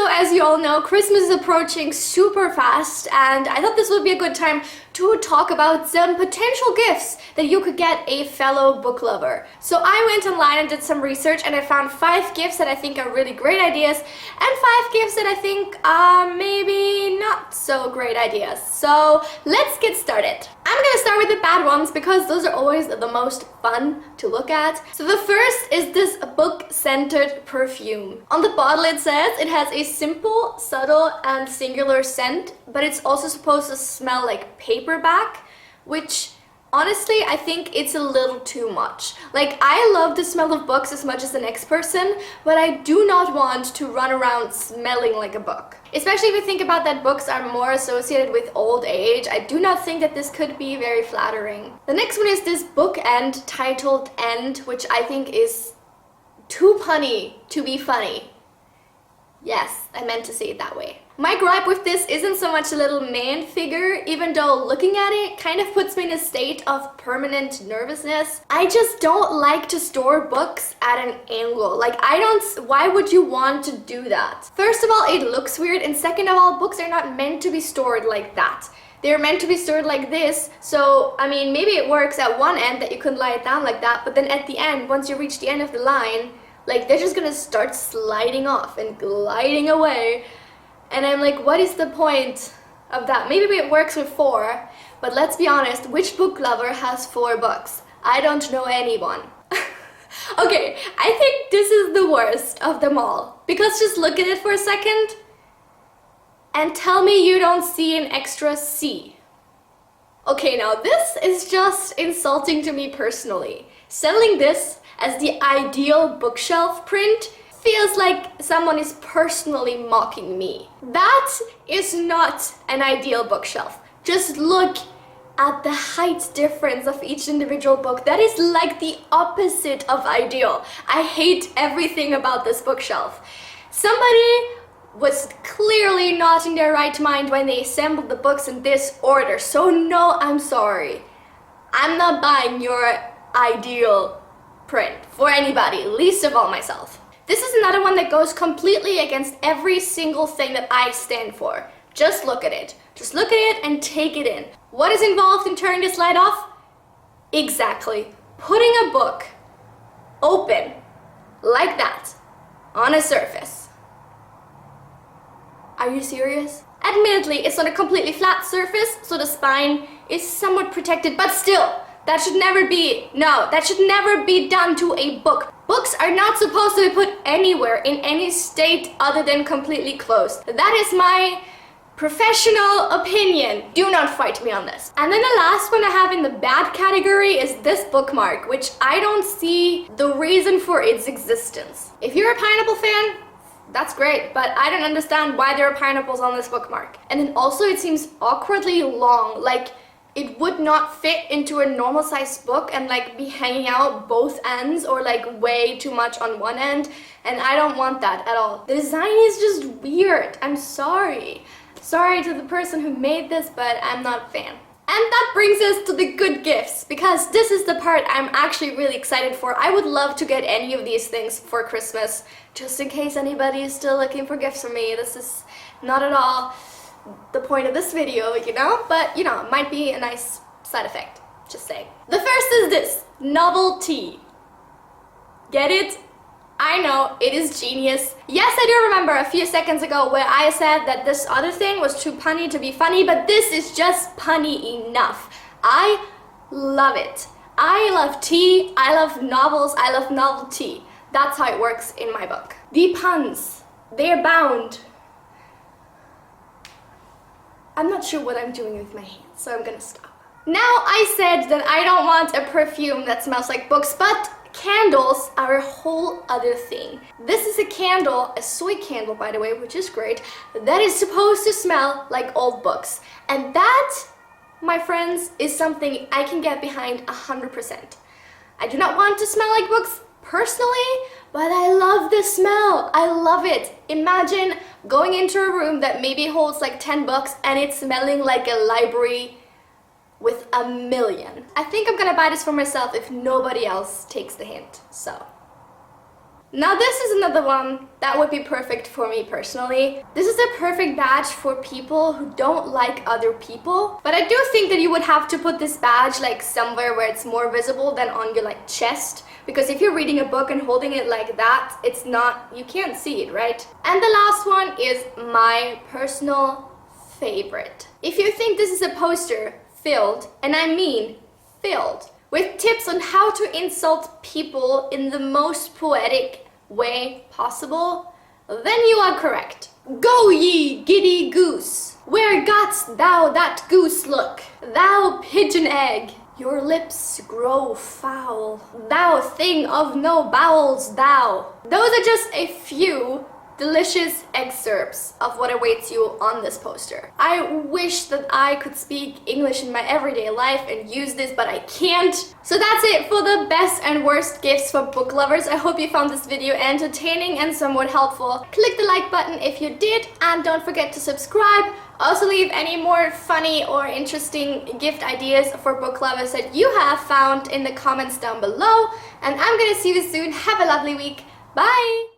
So as you all know, Christmas is approaching super fast, and I thought this would be a good time to talk about some potential gifts that you could get a fellow book lover. So I went online and did some research, and I found 5 gifts that I think are really great ideas and 5 gifts that I think are maybe not so great ideas. So let's get started. I'm gonna start with the bad ones because those are always the most fun to look at. So the first is this book-scented perfume. On the bottle it says it has a simple, subtle, and singular scent, but it's also supposed to smell like paperback, which honestly, I think it's a little too much. Like, I love the smell of books as much as the next person, but I do not want to run around smelling like a book. Especially if you think about that books are more associated with old age, I do not think that this could be very flattering. The next one is this bookend titled End, which I think is too punny to be funny. Yes, I meant to say it that way. My gripe with this isn't so much a little man figure, even though looking at it kind of puts me in a state of permanent nervousness. I just don't like to store books at an angle. Like, why would you want to do that? First of all, it looks weird, and second of all, books are not meant to be stored like that. They're meant to be stored like this, so, I mean, maybe it works at one end that you can lie it down like that, but then at the end, once you reach the end of the line, like, they're just gonna start sliding off and gliding away. And I'm like, what is the point of that? Maybe it works with 4, but let's be honest, which book lover has 4 books? I don't know anyone. Okay, I think this is the worst of them all. Because just look at it for a second and tell me you don't see an extra C. Okay, now this is just insulting to me personally. Selling this as the ideal bookshelf print feels like someone is personally mocking me. That is not an ideal bookshelf. Just look at the height difference of each individual book. That is like the opposite of ideal. I hate everything about this bookshelf. Somebody was clearly not in their right mind when they assembled the books in this order. So no, I'm sorry. I'm not buying your ideal print for anybody, least of all myself. This is another one that goes completely against every single thing that I stand for. Just look at it. Just look at it and take it in. What is involved in turning this light off? Exactly. Putting a book open like that on a surface. Are you serious? Admittedly, it's not a completely flat surface, so the spine is somewhat protected, but still, that should never be done to a book. Books are not supposed to be put anywhere in any state other than completely closed. That is my professional opinion. Do not fight me on this. And then the last one I have in the bad category is this bookmark, which I don't see the reason for its existence. If you're a pineapple fan, that's great, but I don't understand why there are pineapples on this bookmark. And then also it seems awkwardly long, like it would not fit into a normal sized book and like be hanging out both ends or like way too much on one end, and I don't want that at all. The design is just weird. I'm sorry. Sorry to the person who made this, but I'm not a fan. And that brings us to the good gifts, because this is the part I'm actually really excited for. I would love to get any of these things for Christmas, just in case anybody is still looking for gifts from me. This is not at all the point of this video, you know, but you know, it might be a nice side effect, just saying. The first is this novelty. Get it? I know, it is genius. Yes, I do remember a few seconds ago where I said that this other thing was too punny to be funny, but this is just punny enough. I love it. I love tea, I love novels, I love novelty. That's how it works in my book. The puns, they're bound. I'm not sure what I'm doing with my hands, so I'm gonna stop. Now, I said that I don't want a perfume that smells like books, but candles are a whole other thing. This is a candle, a soy candle by the way, which is great, that is supposed to smell like old books. And that, my friends, is something I can get behind 100%. I do not want to smell like books personally, but I love the smell. I love it. Imagine going into a room that maybe holds like 10 books and it's smelling like a library with a million. I think I'm gonna buy this for myself if nobody else takes the hint, so. Now this is another one that would be perfect for me personally. This is a perfect badge for people who don't like other people. But I do think that you would have to put this badge like somewhere where it's more visible than on your like chest. Because if you're reading a book and holding it like that, it's not, you can't see it, right? And the last one is my personal favorite. If you think this is a poster filled, and I mean filled, with tips on how to insult people in the most poetic way possible, then you are correct. Go ye giddy goose, where got'st thou that goose look? Thou pigeon egg, your lips grow foul. Thou thing of no bowels, thou. Those are just a few delicious excerpts of what awaits you on this poster. I wish that I could speak English in my everyday life and use this, but I can't. So that's it for the best and worst gifts for book lovers. I hope you found this video entertaining and somewhat helpful. Click the like button if you did, and don't forget to subscribe. Also leave any more funny or interesting gift ideas for book lovers that you have found in the comments down below. And I'm gonna see you soon. Have a lovely week. Bye!